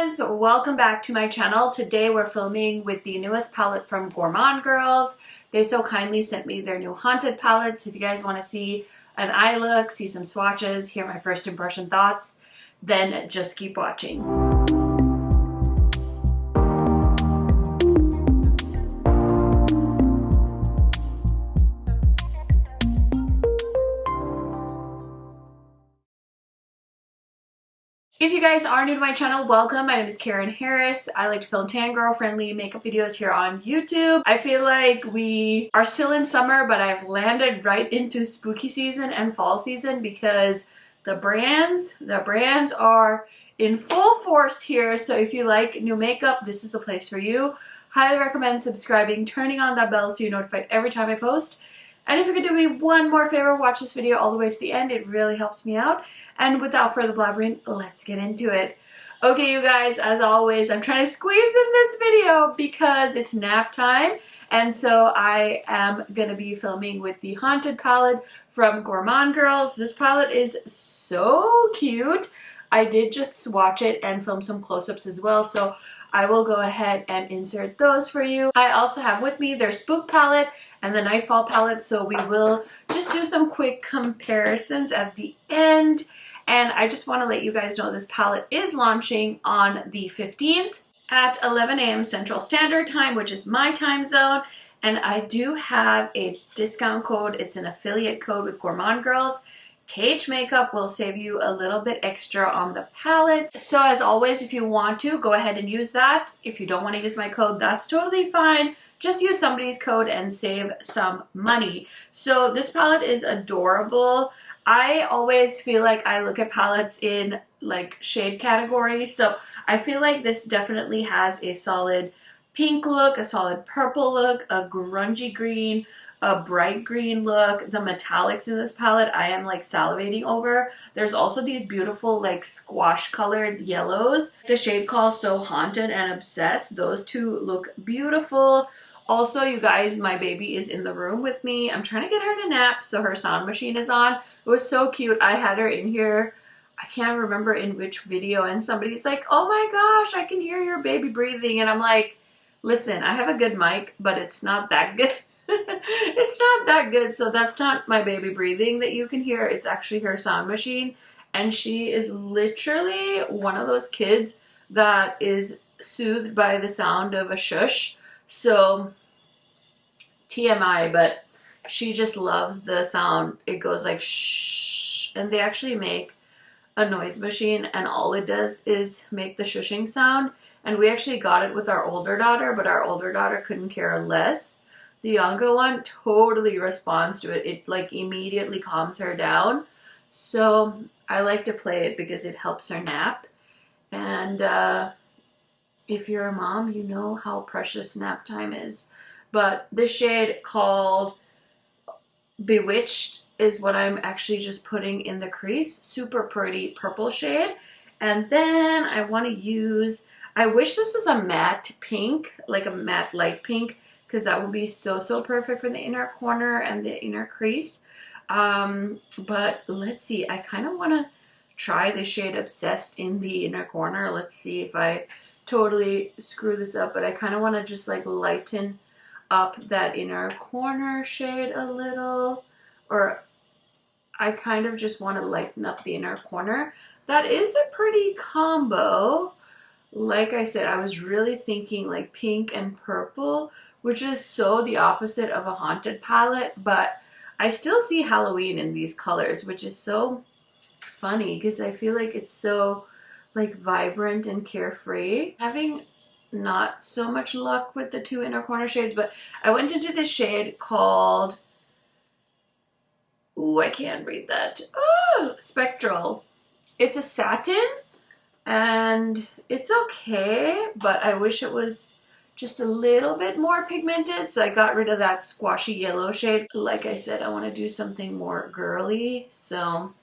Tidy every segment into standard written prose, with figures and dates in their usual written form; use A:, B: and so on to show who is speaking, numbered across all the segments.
A: friends, welcome back to my channel. Today we're filming with the newest palette from Gourmand girls. They so kindly sent me their new Haunted palettes. If you guys want to see an eye look, see some swatches, hear my first impression thoughts, then just keep watching. If you guys are new to my channel, welcome. My name is KARENHARRIS. I like to film tan girl friendly makeup videos here on YouTube. I feel like we are still in summer, but I've landed right into spooky season and fall season because the brands are in full force here. So if you like new makeup, this is the place for you. Highly recommend subscribing, turning on that bell so you're notified every time I post. And if you could do me one more favor, watch this video all the way to the end. It really helps me out. And without further blabbering, let's get into it. Okay, you guys, as always, I'm trying to squeeze in this video because it's nap time. And so I am going to be filming with the Haunted palette from Gourmand girls. This palette is so cute. I did just swatch it and film some close-ups as well. So I will go ahead and insert those for you. I also have with me their Spook palette and the Nightfall palette, so we will just do some quick comparisons at the end. And I just want to let you guys know this palette is launching on the 15th at 11 a.m. Central Standard Time, which is my time zone. And I do have a discount code. It's an affiliate code with Gourmand girls. KHMAKEUP will save you a little bit extra on the palette. So as always, if you want to, go ahead and use that. If you don't want to use my code, that's totally fine. Just use somebody's code and save some money. So this palette is adorable. I always feel like I look at palettes in like shade categories. So I feel like this definitely has a solid pink look, a solid purple look, a grungy green, a bright green look. The metallics in this palette I am like salivating over. There's also these beautiful like squash colored yellows. The shade called So Haunted and Obsessed. Those two look beautiful. Also, you guys, my baby is in the room with me. I'm trying to get her to nap, so her sound machine is on. It was so cute. I had her in here. I can't remember in which video, and somebody's like, oh my gosh, I can hear your baby breathing. And I'm like, listen, I have a good mic, but it's not that good. It's not that good, so that's not my baby breathing that you can hear. It's actually her sound machine, and she is literally one of those kids that is soothed by the sound of a shush. So TMI, but she just loves the sound. It goes like shh, and they actually make a noise machine, and all it does is make the shushing sound. And we actually got it with our older daughter, but our older daughter couldn't care less. The younger one totally responds to it. It like immediately calms her down. So I like to play it because it helps her nap. And if you're a mom, you know how precious nap time is. But the shade called Bewitched is what I'm actually just putting in the crease. Super pretty purple shade. And then I want to use, I wish this was a matte pink, like a matte light pink, because that would be so perfect for the inner corner and the inner crease. But let's see, I kind of want to try the shade Obsessed in the inner corner. Let's see if I totally screw this up, but I kind of want to just like lighten up that inner corner shade a little, or I kind of just want to lighten up the inner corner. That is a pretty combo. Like I said, I was really thinking like pink and purple, which is so the opposite of a Haunted palette, but I still see Halloween in these colors, which is so funny because I feel like it's so like vibrant and carefree. Having not so much luck with the two inner corner shades, but I went into this shade called, ooh, I can't read that. Oh, Spectral. It's a satin and it's okay, but I wish it was just a little bit more pigmented, so I got rid of that squashy yellow shade. Like I said, I want to do something more girly, so I'm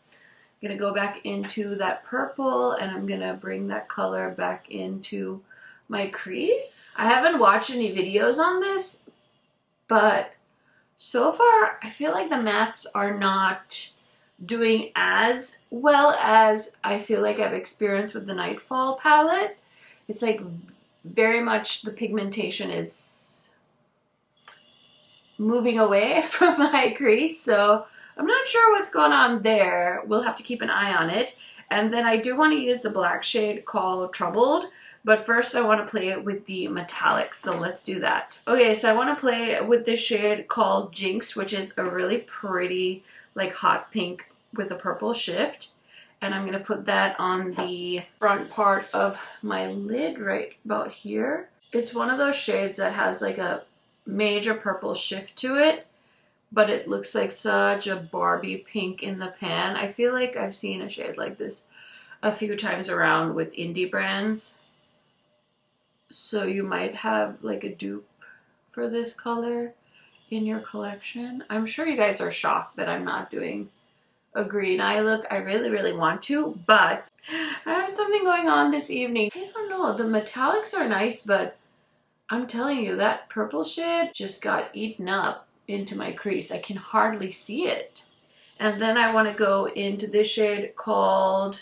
A: gonna go back into that purple and I'm gonna bring that color back into my crease. I haven't watched any videos on this, but so far I feel like the mattes are not doing as well as I feel like I've experienced with the Nightfall palette. It's like very much the pigmentation is moving away from my crease, so I'm not sure what's going on there. We'll have to keep an eye on it. And then I do want to use the black shade called Troubled, but first I want to play it with the metallics, so let's do that. Okay, so I want to play with this shade called Jinx, which is a really pretty like hot pink with a purple shift. And I'm going to put that on the front part of my lid right about here. It's one of those shades that has like a major purple shift to it, but it looks like such a Barbie pink in the pan. I feel like I've seen a shade like this a few times around with indie brands. So you might have like a dupe for this color in your collection. I'm sure you guys are shocked that I'm not doing a green eye look. I really want to, but I have something going on this evening. I don't know, the metallics are nice, but I'm telling you, that purple shade just got eaten up into my crease. I can hardly see it. And then I want to go into this shade called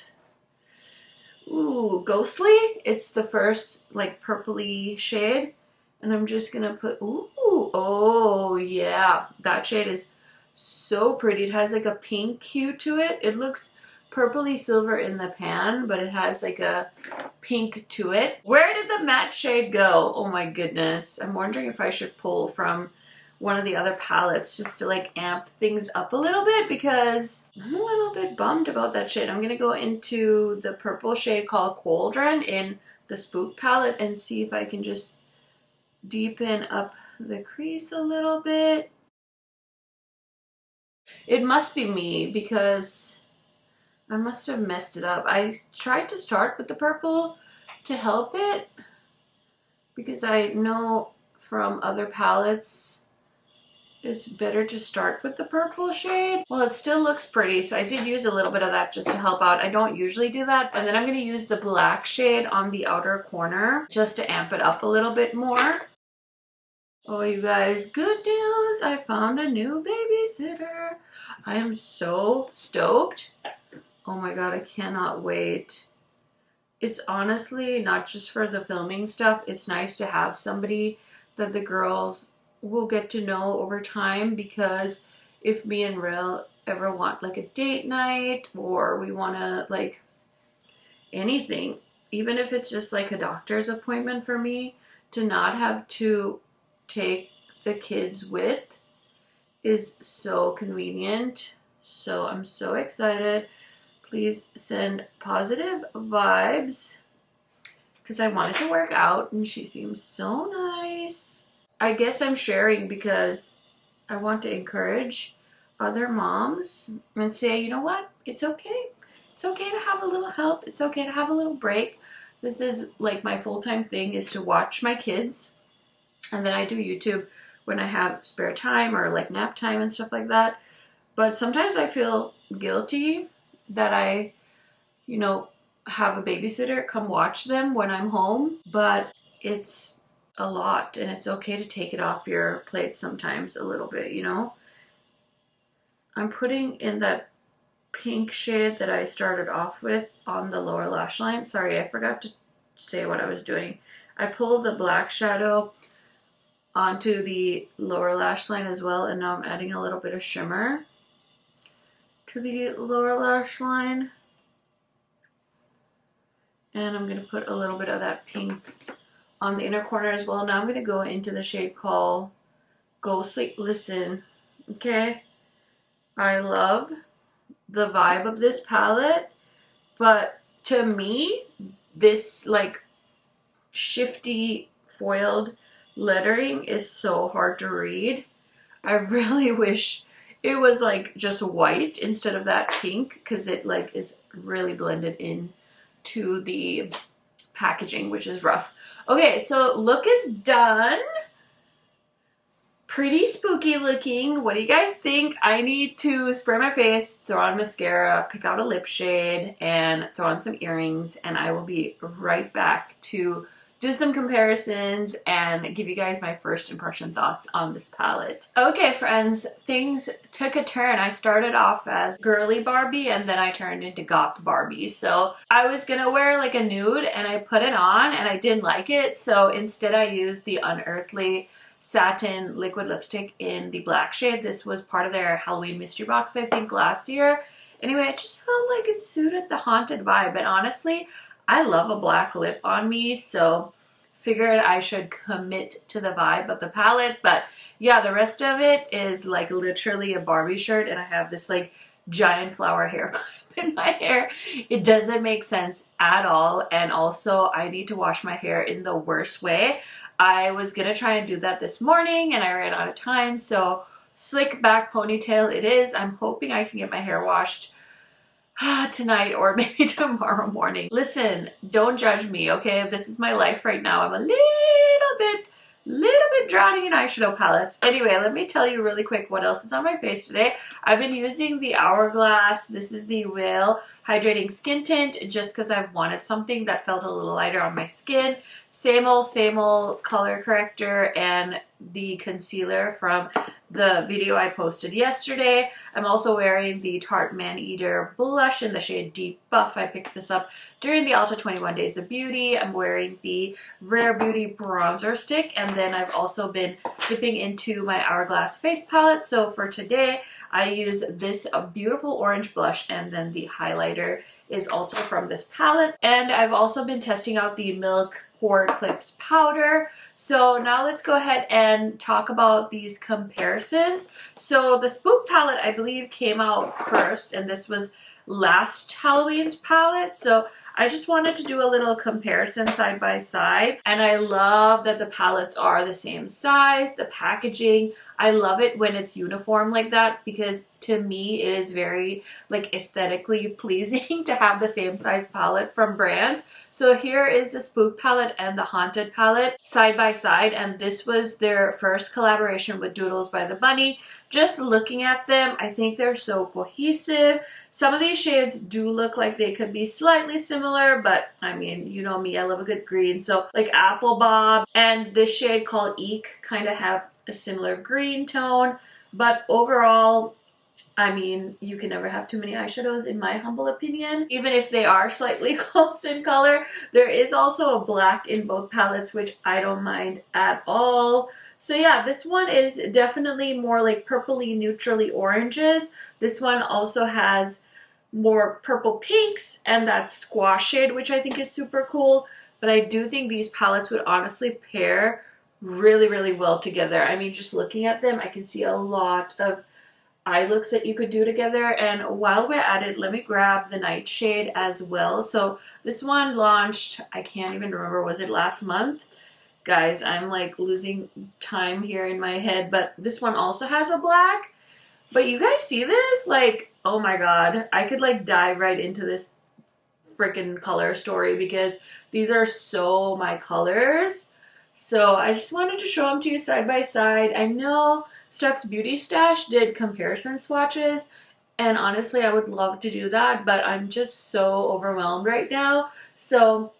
A: Ghostly. It's the first like purpley shade, and I'm just gonna put oh yeah, that shade is so pretty. It has like a pink hue to it. It looks purpley silver in the pan, but it has like a pink to it. Where did the matte shade go? Oh my goodness. I'm wondering if I should pull from one of the other palettes just to like amp things up a little bit, because I'm a little bit bummed about that shade. I'm gonna go into the purple shade called Cauldron in the Spook palette and see if I can just deepen up the crease a little bit. It must be me because I must have messed it up. I tried to start with the purple to help it because I know from other palettes it's better to start with the purple shade. Well, it still looks pretty, so I did use a little bit of that just to help out. I don't usually do that. And then I'm going to use the black shade on the outer corner just to amp it up a little bit more. Oh, you guys, good news! I found a new babysitter. I am so stoked. Oh my god, I cannot wait. It's honestly not just for the filming stuff. It's nice to have somebody that the girls will get to know over time, because if me and Ril ever want like a date night, or we want to like anything, even if it's just like a doctor's appointment for me, to not have to take the kids with is so convenient. So I'm so excited. Please send positive vibes because I wanted to work out and she seems so nice. I guess I'm sharing because I want to encourage other moms and say, you know what? It's okay. It's okay to have a little help. It's okay to have a little break. This is like my full-time thing, is to watch my kids. And then I do YouTube when I have spare time or like nap time and stuff like that. But sometimes I feel guilty that I, you know, have a babysitter come watch them when I'm home. But it's a lot, and it's okay to take it off your plate sometimes a little bit, you know. I'm putting in that pink shade that I started off with on the lower lash line. Sorry, I forgot to say what I was doing. I pulled the black shadow onto the lower lash line as well, and now I'm adding a little bit of shimmer to the lower lash line. And I'm going to put a little bit of that pink on the inner corner as well. Now I'm going to go into the shade called Ghostly. Listen, okay? I love the vibe of this palette, but to me, this like shifty foiled lettering is so hard to read. I really wish it was like just white instead of that pink, because it like is really blended in to the packaging, which is rough. Okay, so look is done. Pretty spooky looking. What do you guys think? I need to spray my face, throw on mascara, pick out a lip shade, and throw on some earrings, and I will be right back to do some comparisons and give you guys my first impression thoughts on this palette. Okay friends, things took a turn. I started off as girly Barbie and then I turned into goth Barbie. So I was gonna wear like a nude and I put it on and I didn't like it. So instead I used the Unearthly satin liquid lipstick in the black shade. This was part of their Halloween mystery box I think last year. Anyway, I just felt like it suited the haunted vibe, and honestly I love a black lip on me, so figured I should commit to the vibe of the palette. But yeah, the rest of it is like literally a Barbie shirt, and I have this like giant flower hair clip in my hair. It doesn't make sense at all, and also I need to wash my hair in the worst way. I was gonna try and do that this morning and I ran out of time, so slick back ponytail it is. I'm hoping I can get my hair washed tonight or maybe tomorrow morning. Listen, don't judge me, okay? This is my life right now. I'm a little bit drowning in eyeshadow palettes. Anyway, let me tell you really quick what else is on my face today. I've been using the Hourglass. This is the Whale Hydrating Skin Tint just because I've wanted something that felt a little lighter on my skin. Same old color corrector and the concealer from the video I posted yesterday. I'm also wearing the Tarte Man-Eater blush in the shade Deep Buff. I picked this up during the Ulta 21 Days of Beauty. I'm wearing the Rare Beauty bronzer stick, and then I've also been dipping into my Hourglass face palette. So for today, I use this beautiful orange blush, and then the highlighter is also from this palette. And I've also been testing out the Milk Pore Clips powder. So now let's go ahead and talk about these comparisons. So the Spook palette I believe came out first, and this was last Halloween's palette. So I just wanted to do a little comparison side by side, and I love that the palettes are the same size, the packaging. I love it when it's uniform like that because to me it is very like aesthetically pleasing to have the same size palette from brands. So here is the Spook palette and the Haunted palette side by side, and this was their first collaboration with Doodles by the Bunny. Just looking at them, I think they're so cohesive. Some of these shades do look like they could be slightly similar, but I mean, you know me, I love a good green. So like Apple Bob and this shade called Eek kind of have a similar green tone. But overall, I mean, you can never have too many eyeshadows in my humble opinion. Even if they are slightly close in color, there is also a black in both palettes, which I don't mind at all. So yeah, this one is definitely more like purpley, neutrally oranges. This one also has more purple pinks and that squash shade, which I think is super cool. But I do think these palettes would honestly pair really well together. I mean, just looking at them, I can see a lot of eye looks that you could do together. And while we're at it, let me grab the Nightshade as well. So this one launched, I can't even remember, was it last month? Guys, I'm like losing time here in my head, but this one also has a black. But you guys see this? Like, oh my god, I could like dive right into this freaking color story because these are so my colors. So I just wanted to show them to you side by side. I know Steph's Beauty Stash did comparison swatches, and honestly I would love to do that, but I'm just so overwhelmed right now. So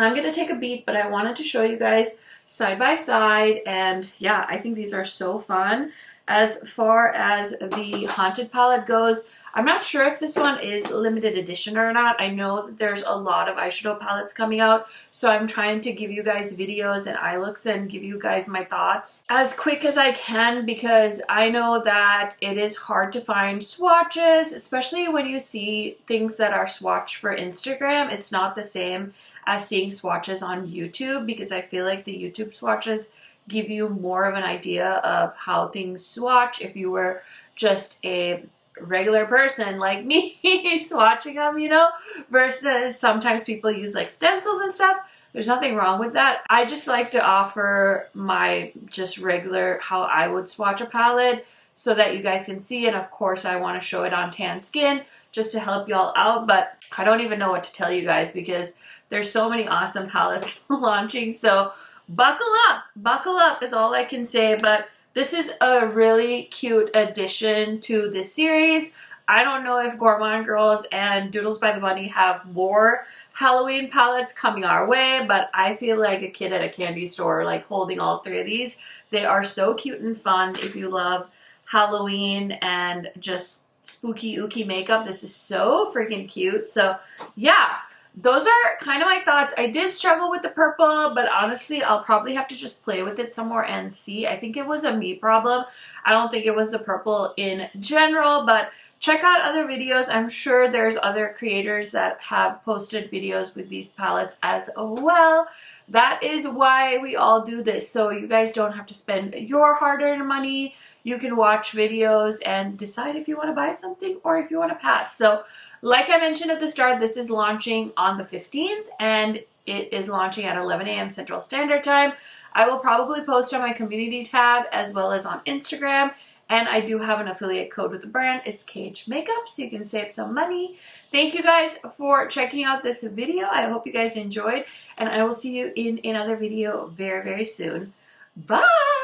A: I'm gonna take a beat, but I wanted to show you guys side by side, and yeah, I think these are so fun. As far as the Haunted palette goes, I'm not sure if this one is limited edition or not. I know that there's a lot of eyeshadow palettes coming out, so I'm trying to give you guys videos and eye looks and give you guys my thoughts as quick as I can because I know that it is hard to find swatches, especially when you see things that are swatched for Instagram. It's not the same as seeing swatches on YouTube because I feel like the YouTube swatches give you more of an idea of how things swatch if you were just a regular person like me swatching them, you know, versus sometimes people use like stencils and stuff. There's nothing wrong with that. I just like to offer my just regular how I would swatch a palette so that you guys can see, and of course I want to show it on tan skin just to help y'all out, but I don't even know what to tell you guys because there's so many awesome palettes launching. So buckle up is all I can say. But this is a really cute addition to this series. I don't know if Gourmand Girls and Doodles by the Bunny have more Halloween palettes coming our way, but I feel like a kid at a candy store like holding all three of these. They are so cute and fun if you love Halloween and just spooky ooky makeup. This is so freaking cute. So yeah, those are kind of my thoughts. I did struggle with the purple, but honestly, I'll probably have to just play with it some more and see. I think it was a me problem. I don't think it was the purple in general, but check out other videos. I'm sure there's other creators that have posted videos with these palettes as well. That is why we all do this, so you guys don't have to spend your hard-earned money. You can watch videos and decide if you want to buy something or if you want to pass. So like I mentioned at the start, this is launching on the 15th and it is launching at 11 a.m. Central Standard Time. I will probably post on my community tab as well as on Instagram. And I do have an affiliate code with the brand. It's KHMAKEUP, so you can save some money. Thank you guys for checking out this video. I hope you guys enjoyed, and I will see you in another video very, very soon. Bye!